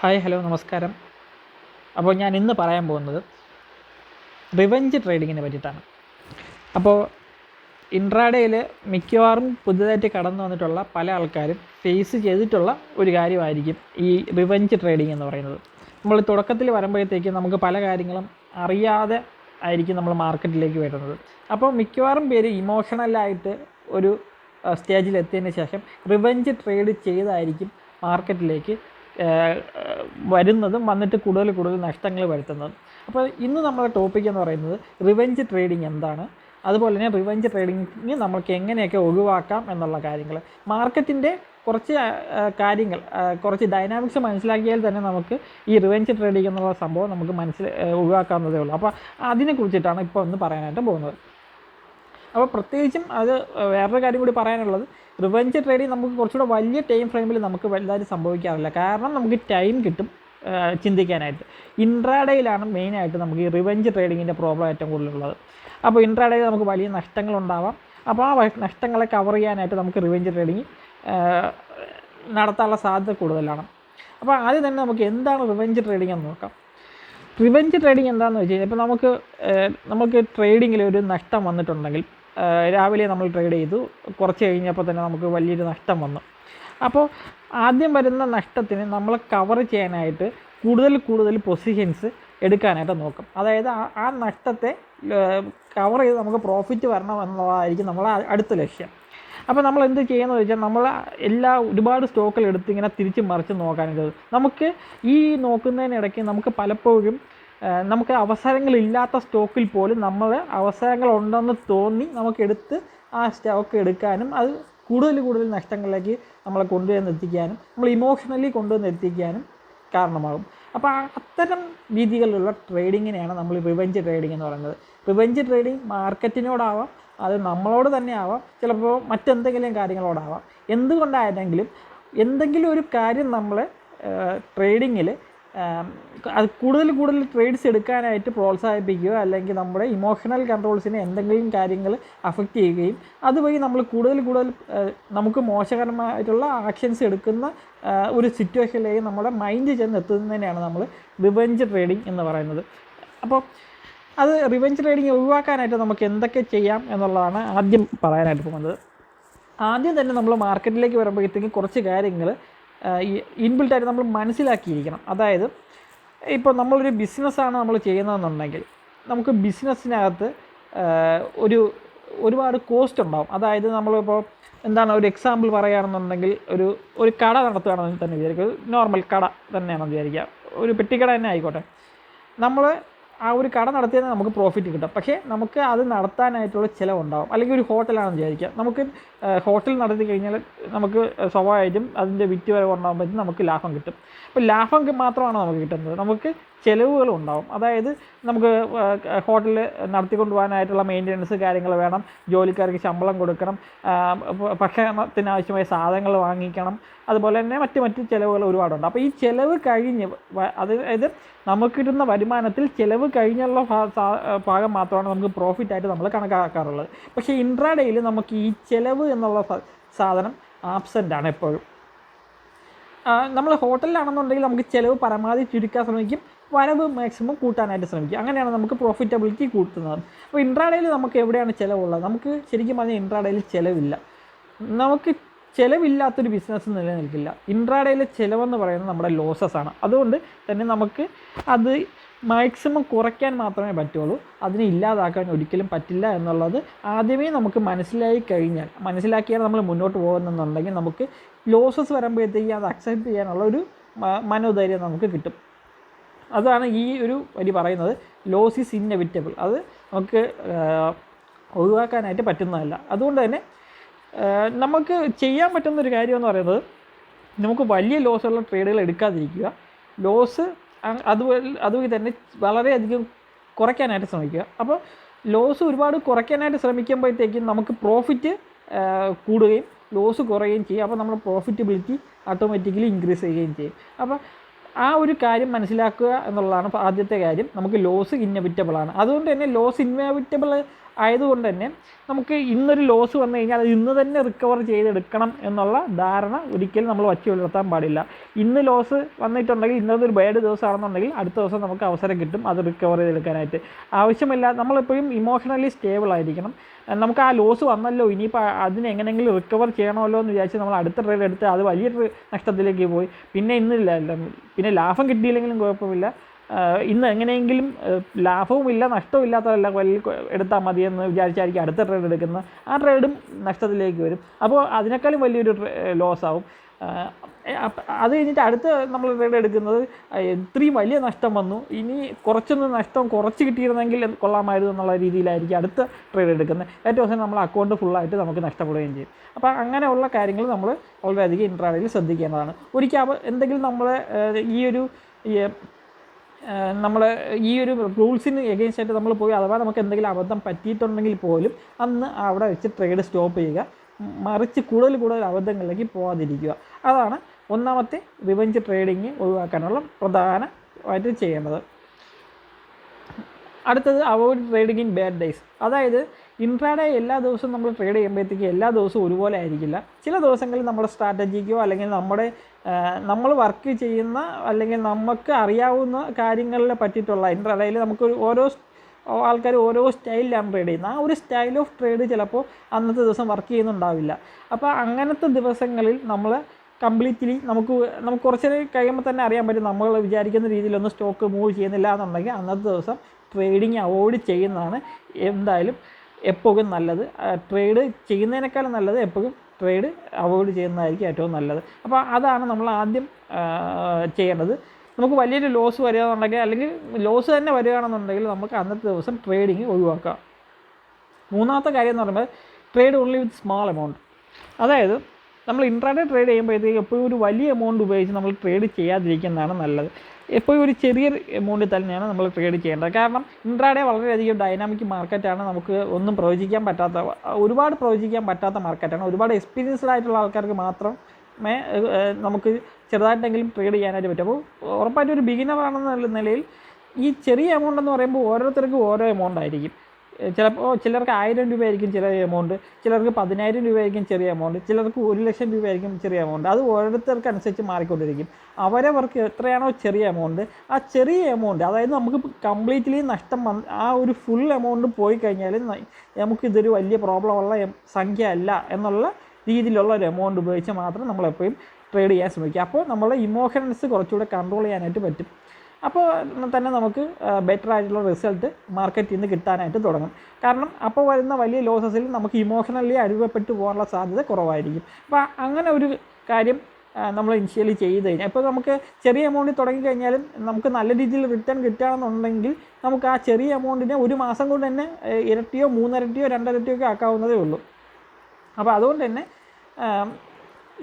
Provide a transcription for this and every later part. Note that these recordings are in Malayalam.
ഹായ് ഹലോ നമസ്കാരം. അപ്പോൾ ഞാൻ ഇന്ന് പറയാൻ പോകുന്നത് റിവെഞ്ച് ട്രേഡിങ്ങിനെ പറ്റിയിട്ടാണ്. അപ്പോൾ ഇൻട്രാഡേയിൽ മിക്കവാറും പുതുതായിട്ട് കടന്നു വന്നിട്ടുള്ള പല ആൾക്കാരും ഫേസ് ചെയ്തിട്ടുള്ള ഒരു കാര്യമായിരിക്കും ഈ റിവെഞ്ച് ട്രേഡിംഗ് എന്ന് പറയുന്നത്. നമ്മൾ തുടക്കത്തിൽ വരുമ്പോഴത്തേക്കും നമുക്ക് പല കാര്യങ്ങളും അറിയാതെ ആയിരിക്കും നമ്മൾ മാർക്കറ്റിലേക്ക് വരുന്നത്. അപ്പോൾ മിക്കവാറും പേര് ഇമോഷണലായിട്ട് ഒരു സ്റ്റേജിലെത്തിയതിന് ശേഷം റിവെഞ്ച് ട്രേഡ് ചെയ്തായിരിക്കും മാർക്കറ്റിലേക്ക് വരുന്നതും വന്നിട്ട് കൂടുതൽ നഷ്ടങ്ങൾ വരുത്തുന്നതും. അപ്പോൾ ഇന്ന് നമ്മുടെ ടോപ്പിക് എന്ന് പറയുന്നത് റിവെഞ്ച് ട്രേഡിംഗ് എന്താണ്, അതുപോലെ തന്നെ റിവെഞ്ച് ട്രേഡിംഗ് നമുക്ക് എങ്ങനെയൊക്കെ ഒഴിവാക്കാം എന്നുള്ള കാര്യങ്ങൾ. മാർക്കറ്റിൻ്റെ കുറച്ച് കാര്യങ്ങൾ, കുറച്ച് ഡൈനാമിക്സ് മനസ്സിലാക്കിയാൽ തന്നെ നമുക്ക് ഈ റിവെഞ്ച് ട്രേഡിംഗ് എന്നുള്ള സംഭവം നമുക്ക് ഒഴിവാക്കാവുന്നതേ ഉള്ളൂ. അപ്പോൾ അതിനെക്കുറിച്ചിട്ടാണ് ഇപ്പോൾ ഒന്ന് പറയാനായിട്ട് പോകുന്നത്. അപ്പോൾ പ്രത്യേകിച്ചും അത് വേറൊരു കാര്യം കൂടി പറയാനുള്ളത്, റിവെഞ്ച് ട്രേഡിങ് നമുക്ക് കുറച്ചുകൂടെ വലിയ ടൈം ഫ്രെയിമിൽ നമുക്ക് വലുതായിട്ട് സംഭവിക്കാറില്ല. കാരണം നമുക്ക് ടൈം കിട്ടും ചിന്തിക്കാനായിട്ട്. ഇൻട്രാഡേയിലാണ് മെയിനായിട്ട് നമുക്ക് ഈ റിവെഞ്ച് ട്രേഡിങ്ങിൻ്റെ പ്രോബ്ലം ഏറ്റവും കൂടുതലുള്ളത്. അപ്പോൾ ഇൻട്രാഡേയിൽ നമുക്ക് വലിയ നഷ്ടങ്ങളുണ്ടാവാം. അപ്പോൾ ആ നഷ്ടങ്ങളെ കവർ ചെയ്യാനായിട്ട് നമുക്ക് റിവെഞ്ച് ട്രേഡിങ് നടത്താനുള്ള സാധ്യത കൂടുതലാണ്. അപ്പോൾ ആദ്യം തന്നെ നമുക്ക് എന്താണ് റിവെഞ്ച് ട്രേഡിംഗ് എന്ന് നോക്കാം. റിവെഞ്ച് ട്രേഡിംഗ് എന്താണെന്ന് വെച്ച് കഴിഞ്ഞാൽ, ഇപ്പോൾ നമുക്ക് ട്രേഡിങ്ങിൽ ഒരു നഷ്ടം വന്നിട്ടുണ്ടെങ്കിൽ, രാവിലെ നമ്മൾ ട്രേഡ് ചെയ്തു, കുറച്ച് കഴിഞ്ഞപ്പോൾ തന്നെ നമുക്ക് വലിയൊരു നഷ്ടം വന്നു. അപ്പോൾ ആദ്യം വരുന്ന നഷ്ടത്തിന് നമ്മൾ കവർ ചെയ്യാനായിട്ട് കൂടുതൽ പൊസിഷൻസ് എടുക്കാനായിട്ട് നോക്കും. അതായത് ആ നഷ്ടത്തെ കവർ ചെയ്ത് നമുക്ക് പ്രോഫിറ്റ് വരണം എന്നുള്ളതായിരിക്കും നമ്മളെ അടുത്ത ലക്ഷ്യം. അപ്പോൾ നമ്മൾ എന്ത് ചെയ്യുന്നത് വെച്ചാൽ, നമ്മൾ ഒരുപാട് സ്റ്റോക്കുകൾ എടുത്ത് ഇങ്ങനെ തിരിച്ച് മറിച്ച് നോക്കാനായിട്ട് നമുക്ക് ഈ നോക്കുന്നതിനിടയ്ക്ക് നമുക്ക് പലപ്പോഴും നമുക്ക് അവസരങ്ങളില്ലാത്ത സ്റ്റോക്കിൽ പോലും നമ്മൾ അവസരങ്ങളുണ്ടെന്ന് തോന്നി നമുക്കെടുത്ത് ആ സ്റ്റോക്ക് എടുക്കാനും അത് കൂടുതൽ നഷ്ടങ്ങളിലേക്ക് നമ്മളെ കൊണ്ടുവന്നെത്തിക്കാനും നമ്മൾ ഇമോഷണലി കൊണ്ടുവന്നെത്തിക്കാനും കാരണമാകും. അപ്പോൾ അത്തരം രീതികളിലുള്ള ട്രേഡിങ്ങിനെയാണ് നമ്മൾ റിവെഞ്ച് ട്രേഡിംഗ് എന്ന് പറയുന്നത്. റിവെഞ്ച് ട്രേഡിംഗ് മാർക്കറ്റിനോടാവാം, അത് നമ്മളോട് തന്നെ ആവാം, ചിലപ്പോൾ മറ്റെന്തെങ്കിലും കാര്യങ്ങളോടാവാം. എന്തുകൊണ്ടായിരുന്നെങ്കിലും എന്തെങ്കിലും ഒരു കാര്യം നമ്മൾ ട്രേഡിങ്ങിൽ അത് കൂടുതൽ ട്രേഡ്സ് എടുക്കാനായിട്ട് പ്രോത്സാഹിപ്പിക്കുകയോ അല്ലെങ്കിൽ നമ്മുടെ ഇമോഷണൽ കൺട്രോൾസിനെ എന്തെങ്കിലും കാര്യങ്ങൾ അഫക്റ്റ് ചെയ്യുകയും അതുവഴി നമ്മൾ കൂടുതൽ നമുക്ക് മോശകരമായിട്ടുള്ള ആക്ഷൻസ് എടുക്കുന്ന ഒരു സിറ്റുവേഷനിലേക്ക് നമ്മുടെ മൈൻഡ് ചെന്ന് എത്തുന്നതിനെയാണ് നമ്മൾ റിവെഞ്ച് ട്രേഡിംഗ് എന്ന് പറയുന്നത്. അപ്പോൾ അത് റിവെഞ്ച് ട്രേഡിംഗ് ഒഴിവാക്കാനായിട്ട് നമുക്ക് എന്തൊക്കെ ചെയ്യാം എന്നുള്ളതാണ് ആദ്യം പറയാനായിട്ട് പോകുന്നത്. ആദ്യം തന്നെ നമ്മൾ മാർക്കറ്റിലേക്ക് വരുമ്പോഴത്തേക്കും കുറച്ച് കാര്യങ്ങൾ ഇൻബിൽട്ടായിട്ട് നമ്മൾ മനസ്സിലാക്കിയിരിക്കണം. അതായത് ഇപ്പോൾ നമ്മളൊരു ബിസിനസ്സാണ് നമ്മൾ ചെയ്യുന്നതെന്നുണ്ടെങ്കിൽ നമുക്ക് ബിസിനസ്സിനകത്ത് ഒരുപാട് കോസ്റ്റ് ഉണ്ടാകും. അതായത് നമ്മളിപ്പോൾ ഒരു എക്സാമ്പിൾ പറയുകയാണെന്നുണ്ടെങ്കിൽ, ഒരു കട നടത്തുകയാണെന്ന് തന്നെ വിചാരിക്കുക, നോർമൽ കട തന്നെയാണെന്ന് വിചാരിക്കുക, ഒരു പെട്ടിക്കട തന്നെ ആയിക്കോട്ടെ. നമ്മൾ ആ ഒരു കട നടത്തിയാൽ നമുക്ക് പ്രോഫിറ്റ് കിട്ടും, പക്ഷേ നമുക്ക് അത് നടത്താനായിട്ടുള്ള ചിലവുണ്ടാകും. അല്ലെങ്കിൽ ഒരു ഹോട്ടലാണെന്ന് വിചാരിക്കുക, നമുക്ക് ഹോട്ടൽ നടത്തി കഴിഞ്ഞാൽ നമുക്ക് സ്വാഭാവികമായിട്ടും അതിൻ്റെ വിറ്റ് വരവ് ഉണ്ടാകുമ്പോഴത്തേക്കും നമുക്ക് ലാഭം കിട്ടും. അപ്പോൾ ലാഭം മാത്രമാണ് നമുക്ക് കിട്ടുന്നത്, നമുക്ക് ചിലവുകളും ഉണ്ടാകും. അതായത് നമുക്ക് ഹോട്ടൽ നടത്തിക്കൊണ്ട് പോകാനായിട്ടുള്ള മെയിൻ്റനൻസ് കാര്യങ്ങൾ വേണം, ജോലിക്കാർക്ക് ശമ്പളം കൊടുക്കണം, ഭക്ഷണത്തിനാവശ്യമായ സാധനങ്ങൾ വാങ്ങിക്കണം, അതുപോലെ തന്നെ മറ്റ് ചിലവുകൾ ഒരുപാടുണ്ട്. അപ്പോൾ ഈ ചിലവ് കഴിഞ്ഞ്, അതായത് നമുക്ക് കിട്ടുന്ന വരുമാനത്തിൽ ചിലവ് കഴിഞ്ഞുള്ള ഭാഗം മാത്രമാണ് നമുക്ക് പ്രോഫിറ്റായിട്ട് നമ്മൾ കണക്കാക്കാറുള്ളത്. പക്ഷേ ഇൻട്രാഡേയിൽ നമുക്ക് ഈ ചിലവ് എന്നുള്ള സാധനം ആബ്സെൻ്റ് ആണ് എപ്പോഴും. നമ്മൾ ഹോട്ടലിലാണെന്നുണ്ടെങ്കിൽ നമുക്ക് ചിലവ് പരമാവധി ചുരുക്കാൻ ശ്രമിക്കും, വരവ് മാക്സിമം കൂട്ടാനായിട്ട് ശ്രമിക്കും. അങ്ങനെയാണ് നമുക്ക് പ്രോഫിറ്റബിലിറ്റി കൂട്ടുന്നത്. അപ്പോൾ ഇൻട്രാഡേയിൽ നമുക്ക് എവിടെയാണ് ചിലവുള്ളത്? നമുക്ക് ശരിക്കും പറഞ്ഞാൽ ഇൻട്രാഡേയിൽ ചിലവില്ല. നമുക്ക് ചിലവില്ലാത്തൊരു ബിസിനസ് നിലനിൽക്കില്ല. ഇൻട്രാഡേയിലെ ചിലവെന്ന് പറയുന്നത് നമ്മുടെ ലോസസ് ആണ്. അതുകൊണ്ട് തന്നെ നമുക്ക് അത് മാക്സിമം കുറയ്ക്കാൻ മാത്രമേ പറ്റുള്ളൂ, അതിനെ ഇല്ലാതാക്കാൻ ഒരിക്കലും പറ്റില്ല എന്നുള്ളത് ആദ്യമേ നമുക്ക് മനസ്സിലാക്കിയാൽ നമ്മൾ മുന്നോട്ട് പോകുന്നുണ്ടെങ്കിൽ നമുക്ക് ലോസസ് വരുമ്പോഴത്തേക്ക് അത് അക്സെപ്റ്റ് ചെയ്യാനുള്ള ഒരു മനോധൈര്യം നമുക്ക് കിട്ടും. അതാണ് ഈ ഒരു വരി പറയുന്നത്, ലോസ് ഈസ് ഇന്നെവിറ്റബിൾ. അത് നമുക്ക് ഒഴിവാക്കാനായിട്ട് പറ്റുന്നതല്ല. അതുകൊണ്ട് തന്നെ നമുക്ക് ചെയ്യാൻ പറ്റുന്നൊരു കാര്യമെന്ന് പറയുന്നത്, നമുക്ക് വലിയ ലോസുള്ള ട്രേഡുകൾ എടുക്കാതിരിക്കുക, ലോസ് അതുവഴി തന്നെ വളരെയധികം കുറയ്ക്കാനായിട്ട് ശ്രമിക്കുക. അപ്പോൾ ലോസ് ഒരുപാട് കുറയ്ക്കാനായിട്ട് ശ്രമിക്കുമ്പോഴത്തേക്കും നമുക്ക് പ്രോഫിറ്റ് കൂടുകയും ലോസ് കുറയുകയും ചെയ്യും. അപ്പോൾ നമ്മുടെ പ്രോഫിറ്റബിലിറ്റി ഓട്ടോമാറ്റിക്കലി ഇൻക്രീസ് ചെയ്യുകയും ചെയ്യും. അപ്പോൾ ആ ഒരു കാര്യം മനസ്സിലാക്കുക എന്നുള്ളതാണ് ആദ്യത്തെ കാര്യം. നമുക്ക് ലോസ് ഇന്നെവിറ്റബിളാണ്. അതുകൊണ്ട് തന്നെ ലോസ് ഇന്നെവിറ്റബിൾ ആയതുകൊണ്ട് തന്നെ നമുക്ക് ഇന്നൊരു ലോസ് വന്നു കഴിഞ്ഞാൽ അത് ഇന്ന് തന്നെ റിക്കവർ ചെയ്തെടുക്കണം എന്നുള്ള ധാരണ ഒരിക്കലും നമ്മൾ വച്ചു പുലർത്താൻ പാടില്ല. ഇന്ന് ലോസ് വന്നിട്ടുണ്ടെങ്കിൽ ഇന്നതൊരു ബാഡ് ദിവസമാണെന്നുണ്ടെങ്കിൽ അടുത്ത ദിവസം നമുക്ക് അവസരം കിട്ടും അത് റിക്കവർ ചെയ്തെടുക്കാനായിട്ട്. ആവശ്യമില്ല, നമ്മളെപ്പോഴും ഇമോഷണലി സ്റ്റേബിൾ ആയിരിക്കണം. നമുക്ക് ആ ലോസ് വന്നല്ലോ, ഇനിയിപ്പോൾ അതിന് എങ്ങനെയെങ്കിലും റിക്കവർ ചെയ്യണമല്ലോ എന്ന് വിചാരിച്ച് നമ്മൾ അടുത്ത ട്രേഡ് എടുത്ത് അത് വലിയൊരു നഷ്ടത്തിലേക്ക് പോയി പിന്നെ പിന്നെ ലാഭം കിട്ടിയില്ലെങ്കിലും കുഴപ്പമില്ല, ഇന്ന് എങ്ങനെയെങ്കിലും ലാഭവുമില്ല നഷ്ടമില്ലാത്തതല്ല വലിയ എടുത്താൽ മതിയെന്ന് വിചാരിച്ചായിരിക്കും അടുത്ത ട്രേഡ് എടുക്കുന്നത്. ആ ട്രേഡും നഷ്ടത്തിലേക്ക് വരും. അപ്പോൾ അതിനേക്കാളും വലിയൊരു ലോസ് ആവും. അത് കഴിഞ്ഞിട്ട് അടുത്ത നമ്മൾ ട്രേഡ് എടുക്കുന്നത് ഇത്രയും വലിയ നഷ്ടം വന്നു, ഇനി കുറച്ചൊന്ന് നഷ്ടം കുറച്ച് കിട്ടിയിരുന്നെങ്കിൽ കൊള്ളാമായിരുന്നു എന്നുള്ള രീതിയിലായിരിക്കും അടുത്ത ട്രേഡ് എടുക്കുന്നത്. ഏറ്റവും അവസാനം നമ്മൾ അക്കൗണ്ട് ഫുള്ളായിട്ട് നമുക്ക് നഷ്ടപ്പെടുകയും ചെയ്യും. അപ്പോൾ അങ്ങനെയുള്ള കാര്യങ്ങൾ നമ്മൾ വളരെയധികം ഇൻട്രാഡേയിൽ ശ്രദ്ധിക്കേണ്ടതാണ്. ഒരിക്കൽ എന്തെങ്കിലും നമ്മൾ ഈ ഒരു റൂൾസിന് എഗെയിൻസ്റ്റ് ആയിട്ട് നമ്മൾ പോയി അഥവാ നമുക്ക് എന്തെങ്കിലും അബദ്ധം പറ്റിയിട്ടുണ്ടെങ്കിൽ പോലും അന്ന് അവിടെ വെച്ച് ട്രേഡ് സ്റ്റോപ്പ് ചെയ്യുക, മറിച്ച് കൂടുതൽ അബദ്ധങ്ങളിലേക്ക് പോകാതിരിക്കുക. അതാണ് ഒന്നാമത്തെ റിവെഞ്ച് ട്രേഡിങ് ഒഴിവാക്കാനുള്ള പ്രധാനമായിട്ട് ചെയ്യേണ്ടത്. അടുത്തത് avoid trading in bad days. അതായത് ഇൻട്രാഡേ എല്ലാ ദിവസവും നമ്മൾ ട്രേഡ് ചെയ്യുമ്പോഴത്തേക്ക് എല്ലാ ദിവസവും ഒരുപോലെ ആയിരിക്കില്ല. ചില ദിവസങ്ങളിൽ നമ്മുടെ സ്ട്രാറ്റജിക്കോ അല്ലെങ്കിൽ നമ്മൾ വർക്ക് ചെയ്യുന്ന അല്ലെങ്കിൽ നമുക്ക് അറിയാവുന്ന കാര്യങ്ങളെ പറ്റിയിട്ടുള്ള ഇൻട്രാഡേയിൽ നമുക്ക് ഓരോ ആൾക്കാർ ഓരോ സ്റ്റൈലിലാണ് ട്രേഡ് ചെയ്യുന്നത്. ആ ഒരു സ്റ്റൈൽ ഓഫ് ട്രേഡ് ചിലപ്പോൾ അന്നത്തെ ദിവസം വർക്ക് ചെയ്യുന്നുണ്ടാവില്ല. അപ്പോൾ അങ്ങനത്തെ ദിവസങ്ങളിൽ നമ്മൾ കംപ്ലീറ്റ്ലി നമുക്ക് കുറച്ച് കഴിയുമ്പോൾ തന്നെ അറിയാൻ പറ്റും നമ്മൾ വിചാരിക്കുന്ന രീതിയിലൊന്നും സ്റ്റോക്ക് മൂവ് ചെയ്യുന്നില്ല എന്നുണ്ടെങ്കിൽ അന്നത്തെ ദിവസം ട്രേഡിങ് അവോയ്ഡ് ചെയ്യുന്നതാണ് എന്തായാലും എപ്പോഴും നല്ലത്. ട്രേഡ് ചെയ്യുന്നതിനേക്കാളും നല്ലത് എപ്പോഴും ട്രേഡ് അവോയ്ഡ് ചെയ്യുന്നതായിരിക്കും ഏറ്റവും നല്ലത്. അപ്പോൾ അതാണ് നമ്മൾ ആദ്യം ചെയ്യേണ്ടത്. നമുക്ക് വലിയൊരു ലോസ് വരികയാണെന്നുണ്ടെങ്കിൽ അല്ലെങ്കിൽ ലോസ് തന്നെ വരികയാണെന്നുണ്ടെങ്കിൽ നമുക്ക് അന്നത്തെ ദിവസം ട്രേഡിങ് ഒഴിവാക്കാം. മൂന്നാമത്തെ കാര്യം എന്ന് പറയുമ്പോൾ trade only with small amount. അതായത് നമ്മൾ ഇൻട്രാഡേ ട്രേഡ് ചെയ്യുമ്പോഴത്തേക്ക് എപ്പോഴും ഒരു വലിയ എമൗണ്ട് ഉപയോഗിച്ച് നമ്മൾ ട്രേഡ് ചെയ്യാതിരിക്കുന്നതാണ് നല്ലത്. എപ്പോഴും ഒരു ചെറിയ എമൗണ്ടിൽ തന്നെയാണ് നമ്മൾ ട്രേഡ് ചെയ്യേണ്ടത്. കാരണം ഇൻട്രാഡേ വളരെയധികം ഡൈനാമിക് മാർക്കറ്റാണ്. നമുക്ക് ഒന്നും ഒരുപാട് പ്രവചിക്കാൻ പറ്റാത്ത മാർക്കറ്റാണ്. ഒരുപാട് എക്സ്പീരിയൻസ്ഡ് ആയിട്ടുള്ള ആൾക്കാർക്ക് മാത്രമേ നമുക്ക് ചെറുതായിട്ടെങ്കിലും ട്രേഡ് ചെയ്യാനായിട്ട് പറ്റും. അപ്പോൾ ഉറപ്പായിട്ടും ഒരു ബിഗിനർ ആണെന്നുള്ള നിലയിൽ ഈ ചെറിയ എമൗണ്ട് എന്ന് പറയുമ്പോൾ ഓരോരുത്തർക്കും ഓരോ എമൗണ്ട് ആയിരിക്കും. ചിലപ്പോൾ ചിലർക്ക് 1000 രൂപയായിരിക്കും ചെറിയ എമൗണ്ട്, ചിലർക്ക് 10,000 രൂപയായിരിക്കും ചെറിയ എമൗണ്ട്, ചിലർക്ക് 1,00,000 രൂപയായിരിക്കും ചെറിയ എമൗണ്ട്. അത് ഓരോരുത്തർക്ക് അനുസരിച്ച് മാറിക്കൊണ്ടിരിക്കും. അവരവർക്ക് എത്രയാണോ ചെറിയ എമൗണ്ട്, ആ ചെറിയ എമൗണ്ട് അതായത് നമുക്ക് കംപ്ലീറ്റ്ലി നഷ്ടം ആ ഒരു ഫുൾ എമൗണ്ട് പോയി കഴിഞ്ഞാൽ നമുക്കിതൊരു വലിയ പ്രോബ്ലമുള്ള സംഖ്യ അല്ല എന്നുള്ള രീതിയിലുള്ള ഒരു എമൗണ്ട് ഉപയോഗിച്ച് മാത്രം നമ്മളെപ്പോഴും ട്രേഡ് ചെയ്യാൻ ശ്രമിക്കുക. അപ്പോൾ നമ്മളുടെ ഇമോഷൻസ് കുറച്ചുകൂടെ കൺട്രോൾ ചെയ്യാനായിട്ട് പറ്റും. അപ്പോൾ തന്നെ നമുക്ക് ബെറ്റർ ആയിട്ടുള്ള റിസൾട്ട് മാർക്കറ്റിൽ നിന്ന് കിട്ടാനായിട്ട് തുടങ്ങും. കാരണം അപ്പോൾ വരുന്ന വലിയ ലോസസിൽ നമുക്ക് ഇമോഷണലി അടിമപ്പെട്ടു പോകാനുള്ള സാധ്യത കുറവായിരിക്കും. അപ്പോൾ അങ്ങനെ ഒരു കാര്യം നമ്മൾ ഇനിഷ്യലി ചെയ്ത് കഴിഞ്ഞാൽ ഇപ്പോൾ നമുക്ക് ചെറിയ എമൗണ്ടിൽ തുടങ്ങിക്കഴിഞ്ഞാലും നമുക്ക് നല്ല രീതിയിൽ റിട്ടേൺ കിട്ടുകയാണെന്നുണ്ടെങ്കിൽ നമുക്ക് ആ ചെറിയ എമൗണ്ടിനെ ഒരു മാസം കൊണ്ട് തന്നെ ഇരട്ടിയോ 3 ഇരട്ടിയോ 2 ഇരട്ടിയോ ഒക്കെ ആക്കാവുന്നതേ ഉള്ളൂ. അപ്പോൾ അതുകൊണ്ട് തന്നെ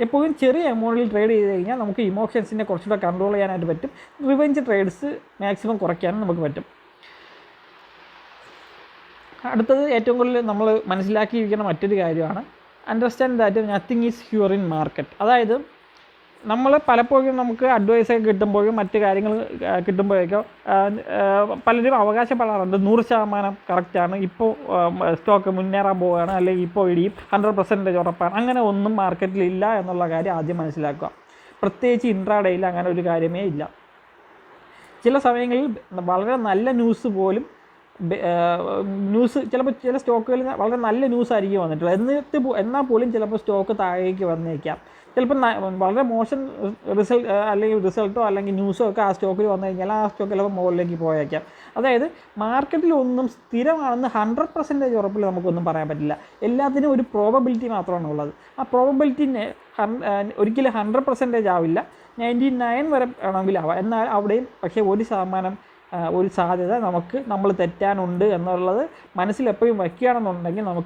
എപ്പോഴും ചെറിയ എമൗണ്ടിൽ ട്രേഡ് ചെയ്ത് കഴിഞ്ഞാൽ നമുക്ക് ഇമോഷൻസിനെ കുറച്ചുകൂടെ കൺട്രോൾ ചെയ്യാനായിട്ട് പറ്റും. റിവെഞ്ച് ട്രേഡ്സ് മാക്സിമം കുറയ്ക്കാനും നമുക്ക് പറ്റും. അടുത്തത് ഏറ്റവും കൂടുതൽ നമ്മൾ മനസ്സിലാക്കിയിരിക്കുന്ന മറ്റൊരു കാര്യമാണ് understand that nothing is sure in market. അതായത് നമ്മൾ പലപ്പോഴും നമുക്ക് അഡ്വൈസൊക്കെ കിട്ടുമ്പോഴും മറ്റ് കാര്യങ്ങൾ കിട്ടുമ്പോഴേക്കോ പലരും അവകാശപ്പെടാറുണ്ട് 100% കറക്റ്റാണ്, ഇപ്പോൾ സ്റ്റോക്ക് മുന്നേറാൻ പോവുകയാണ്, അല്ലെങ്കിൽ ഇപ്പോൾ ഇടിയും 100% ഉറപ്പാണ്. അങ്ങനെ ഒന്നും മാർക്കറ്റിലില്ല എന്നുള്ള കാര്യം ആദ്യം മനസ്സിലാക്കുക. പ്രത്യേകിച്ച് ഇൻട്രാഡേയിൽ അങ്ങനെ ഒരു കാര്യമേ ഇല്ല. ചില സമയങ്ങളിൽ വളരെ നല്ല ന്യൂസ് പോലും ചിലപ്പോൾ ചില സ്റ്റോക്കുകളിൽ വളരെ നല്ല ന്യൂസ് ആയിരിക്കും വന്നിട്ടുള്ളത്, എന്നാൽ പോലും ചിലപ്പോൾ സ്റ്റോക്ക് താഴേക്ക് വന്നേക്കാം. ചിലപ്പോൾ വളരെ മോശം റിസൾട്ടോ അല്ലെങ്കിൽ ന്യൂസോ ഒക്കെ ആ സ്റ്റോക്കിൽ വന്നു കഴിഞ്ഞാൽ ആ സ്റ്റോക്ക് ചിലപ്പോൾ മുകളിലേക്ക് പോയേക്കാം. അതായത് മാർക്കറ്റിൽ ഒന്നും സ്ഥിരമാണെന്ന് 100% ഉറപ്പിൽ നമുക്കൊന്നും പറയാൻ പറ്റില്ല. എല്ലാത്തിനും ഒരു പ്രോബബിലിറ്റി മാത്രമാണ് ഉള്ളത്. ആ പ്രോബബിലിറ്റി ഒരിക്കലും 100% ആവില്ല, 99 വരെ ആണെങ്കിൽ ആവാം. എന്നാൽ അവിടെയും പക്ഷേ 1% ഒരു സാധ്യത നമ്മൾ തെറ്റാനുണ്ട് എന്നുള്ളത് മനസ്സിലെപ്പോഴും വയ്ക്കുകയാണെന്നുണ്ടെങ്കിൽ നമ്മൾ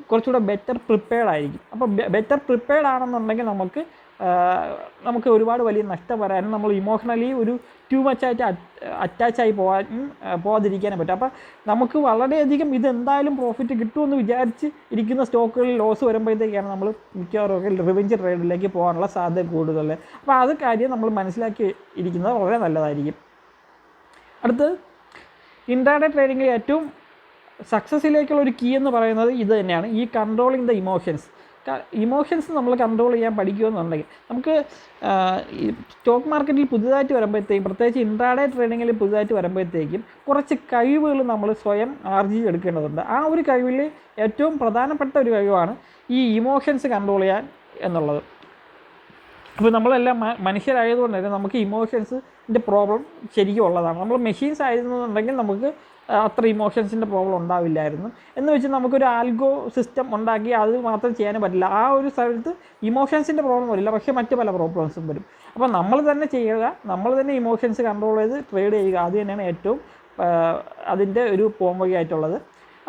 കുറച്ചുകൂടെ ബെറ്റർ പ്രിപ്പയർഡ് ആയിരിക്കും. അപ്പോൾ ബെറ്റർ പ്രിപ്പയർഡ് ആണെന്നുണ്ടെങ്കിൽ നമുക്ക് ഒരുപാട് വലിയ നഷ്ടം വരാനും നമ്മൾ ഇമോഷണലി ഒരു ടു മച്ചായിട്ട് അറ്റാച്ചായി പോകാതിരിക്കാനും പറ്റും. അപ്പോൾ നമുക്ക് വളരെയധികം ഇതെന്തായാലും പ്രോഫിറ്റ് കിട്ടുമെന്ന് വിചാരിച്ച് ഇരിക്കുന്ന സ്റ്റോക്കുകളിൽ ലോസ് വരുമ്പോഴത്തേക്കാണ് നമ്മൾ മിക്കവാറും റിവെഞ്ച് ട്രേഡിലേക്ക് പോകാനുള്ള സാധ്യത കൂടുതൽ. അപ്പോൾ അത് കാര്യം നമ്മൾ മനസ്സിലാക്കി ഇരിക്കുന്നത് വളരെ നല്ലതായിരിക്കും. അടുത്തത് ഇൻട്രാഡേ ട്രേഡിങ്ങിൽ ഏറ്റവും സക്സസ്സിലേക്കുള്ള ഒരു കീ എന്ന് പറയുന്നത് ഇത് തന്നെയാണ്, ഈ കൺട്രോളിങ് ദ ഇമോഷൻസ് നമ്മൾ കൺട്രോൾ ചെയ്യാൻ പഠിക്കുമെന്നുണ്ടെങ്കിൽ നമുക്ക് ഈ സ്റ്റോക്ക് മാർക്കറ്റിൽ പുതുതായിട്ട് വരുമ്പോഴത്തേക്കും, പ്രത്യേകിച്ച് ഇൻട്രാഡേ ട്രേഡിങ്ങിൽ പുതുതായിട്ട് വരുമ്പോഴത്തേക്കും കുറച്ച് കഴിവുകൾ നമ്മൾ സ്വയം ആർജിച്ചെടുക്കേണ്ടതുണ്ട്. ആ ഒരു കഴിവിൽ ഏറ്റവും പ്രധാനപ്പെട്ട ഒരു കഴിവാണ് ഈ ഇമോഷൻസ് കൺട്രോൾ ചെയ്യാൻ എന്നുള്ളത്. അപ്പോൾ നമ്മളെല്ലാം മനുഷ്യരായതുകൊണ്ട് തന്നെ നമുക്ക് ഇമോഷൻസിൻ്റെ പ്രോബ്ലം ശരിക്കും ഉള്ളതാണ്. നമ്മൾ മെഷീൻസ് ആയിരുന്നുണ്ടെങ്കിൽ നമുക്ക് അത്ര ഇമോഷൻസിൻ്റെ പ്രോബ്ലം ഉണ്ടാവില്ലായിരുന്നു. എന്ന് വെച്ച് നമുക്കൊരു ആൽഗോ സിസ്റ്റം ഉണ്ടാക്കി അത് മാത്രം ചെയ്യാനും പറ്റില്ല. ആ ഒരു സ്ഥലത്ത് ഇമോഷൻസിൻ്റെ പ്രോബ്ലം വരില്ല, പക്ഷേ മറ്റ് പല പ്രോബ്ലംസും വരും. അപ്പോൾ നമ്മൾ തന്നെ ചെയ്യുക, നമ്മൾ തന്നെ ഇമോഷൻസ് കൺട്രോൾ ചെയ്ത് ട്രേഡ് ചെയ്യുക, അത് തന്നെയാണ് ഏറ്റവും അതിൻ്റെ ഒരു പോംവഴിയായിട്ടുള്ളത്.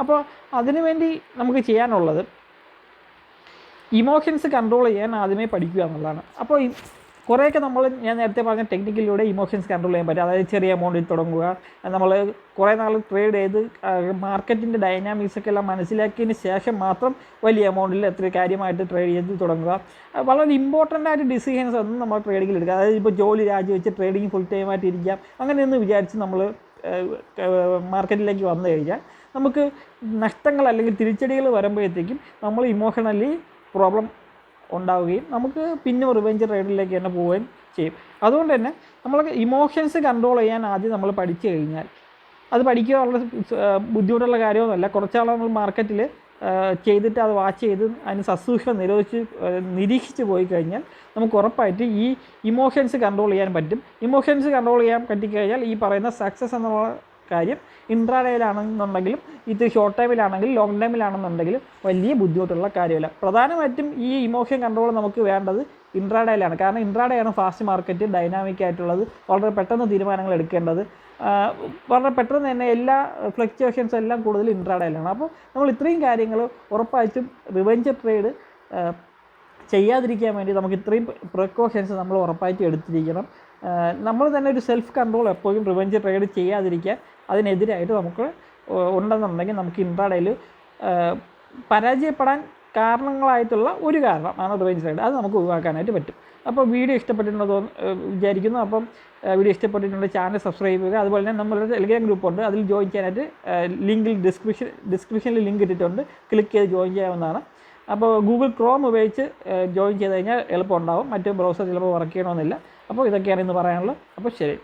അപ്പോൾ അതിനുവേണ്ടി നമുക്ക് ചെയ്യാനുള്ളത് ഇമോഷൻസ് കൺട്രോൾ ചെയ്യാൻ ആദ്യമേ പഠിക്കുക എന്നുള്ളതാണ്. അപ്പോൾ കുറേയൊക്കെ ഞാൻ നേരത്തെ പറഞ്ഞ ടെക്നിക്കിലൂടെ ഇമോഷൻസ് കൺട്രോൾ ചെയ്യാൻ പറ്റും. അതായത് ചെറിയ എമൗണ്ടിൽ തുടങ്ങുക, നമ്മൾ കുറേ നാൾ ട്രേഡ് ചെയ്ത് മാർക്കറ്റിൻ്റെ ഡൈനാമിക്സൊക്കെ എല്ലാം മനസ്സിലാക്കിയതിന് ശേഷം മാത്രം വലിയ എമൗണ്ടിൽ എത്ര കാര്യമായിട്ട് ട്രേഡ് ചെയ്ത് തുടങ്ങുക. വളരെ ഇമ്പോർട്ടൻ്റ് ആയിട്ട് ഡിസിഷൻസ് ഒന്നും നമ്മൾ ട്രേഡിങ്ങിൽ എടുക്കുക. അതായത് ഇപ്പോൾ ജോലി രാജിവെച്ച് ട്രേഡിങ് ഫുൾ ടൈമായിട്ട് ഇരിക്കാം അങ്ങനെയൊന്ന് വിചാരിച്ച് നമ്മൾ മാർക്കറ്റിലേക്ക് വന്നു കഴിഞ്ഞാൽ നമുക്ക് നഷ്ടങ്ങൾ അല്ലെങ്കിൽ തിരിച്ചടികൾ വരുമ്പോഴത്തേക്കും നമ്മൾ ഇമോഷണലി പ്രോബ്ലം ഉണ്ടാവുകയും നമുക്ക് പിന്നെ റിവെഞ്ച് ട്രേഡിലേക്ക് തന്നെ പോവുകയും ചെയ്യും. അതുകൊണ്ട് തന്നെ നമ്മൾ ഇമോഷൻസ് കൺട്രോൾ ചെയ്യാൻ ആദ്യം നമ്മൾ പഠിച്ചു കഴിഞ്ഞാൽ, അത് പഠിക്കുക വളരെ ബുദ്ധിമുട്ടുള്ള കാര്യമൊന്നുമല്ല. കുറച്ചാൾ നമ്മൾ മാർക്കറ്റിൽ ചെയ്തിട്ട് അത് വാച്ച് ചെയ്ത് അതിന് സസൂക്ഷ്മം നിരീക്ഷിച്ച് പോയി കഴിഞ്ഞാൽ നമുക്ക് ഉറപ്പായിട്ട് ഈ ഇമോഷൻസ് കൺട്രോൾ ചെയ്യാൻ പറ്റും. ഇമോഷൻസ് കൺട്രോൾ ചെയ്യാൻ പറ്റിക്കഴിഞ്ഞാൽ ഈ പറയുന്ന സക്സസ് എന്നുള്ള കാര്യം ഇൻട്രാഡേയിലാണെന്നുണ്ടെങ്കിലും ഇത് ഷോർട്ട് ടൈമിലാണെങ്കിലും ലോങ് ടൈമിലാണെന്നുണ്ടെങ്കിലും വലിയ ബുദ്ധിമുട്ടുള്ള കാര്യമില്ല. പ്രധാനമായിട്ടും ഈ ഇമോഷൻ കൺട്രോൾ നമുക്ക് വേണ്ടത് ഇൻട്രാഡേയിലാണ്. കാരണം ഇൻട്രാഡേയാണ് ഫാസ്റ്റ് മാർക്കറ്റ്, ഡൈനാമിക് ആയിട്ടുള്ളത്, വളരെ പെട്ടെന്ന് തീരുമാനങ്ങൾ എടുക്കേണ്ടത്, വളരെ പെട്ടെന്ന് തന്നെ എല്ലാ ഫ്ലക്ച്വേഷൻസ് എല്ലാം കൂടുതൽ ഇൻട്രാഡേയിലാണ്. അപ്പോൾ നമ്മൾ ഇത്രയും കാര്യങ്ങൾ ഉറപ്പായിട്ടും റിവെഞ്ച് ട്രേഡ് ചെയ്യാതിരിക്കാൻ വേണ്ടി നമുക്ക് ഇത്രയും പ്രിക്കോഷൻസ് നമ്മൾ ഉറപ്പായിട്ടും എടുത്തിരിക്കണം. നമ്മൾ തന്നെ ഒരു സെൽഫ് കൺട്രോൾ എപ്പോഴും റിവെഞ്ച് ട്രേഡ് ചെയ്യാതിരിക്കാൻ അതിനെതിരായിട്ട് നമുക്ക് ഉണ്ടെന്നുണ്ടെങ്കിൽ നമുക്ക് ഇൻട്രാഡേയിൽ പരാജയപ്പെടാൻ കാരണങ്ങളായിട്ടുള്ള ഒരു കാരണമാണ് റിവെഞ്ച് ട്രേഡ്. അത് നമുക്ക് ഒഴിവാക്കാനായിട്ട് പറ്റും. അപ്പോൾ വീഡിയോ ഇഷ്ടപ്പെട്ടിട്ടുണ്ടോ വിചാരിക്കുന്നു. അപ്പം വീഡിയോ ഇഷ്ടപ്പെട്ടിട്ടുണ്ടെങ്കിൽ ചാനൽ സബ്സ്ക്രൈബ് ചെയ്യുക. അതുപോലെ തന്നെ നമ്മളുടെ ടെലിഗ്രാം ഗ്രൂപ്പുണ്ട്, അതിൽ ജോയിൻ ചെയ്യാനായിട്ട് ലിങ്കിൽ ഡിസ്ക്രിപ്ഷനിൽ ലിങ്ക് ഇട്ടിട്ടുണ്ട്, ക്ലിക്ക് ചെയ്ത് ജോയിൻ ചെയ്യാവുന്നതാണ്. അപ്പോൾ ഗൂഗിൾ ക്രോം ഉപയോഗിച്ച് ജോയിൻ ചെയ്ത് കഴിഞ്ഞാൽ എളുപ്പം ഉണ്ടാകും, മറ്റ് ബ്രൗസർ ചിലപ്പോൾ വർക്ക് ചെയ്യണമെന്നില്ല. അപ്പോൾ ഇതൊക്കെയാണ് ഇന്ന് പറയാനുള്ളത്. അപ്പോൾ ശരി.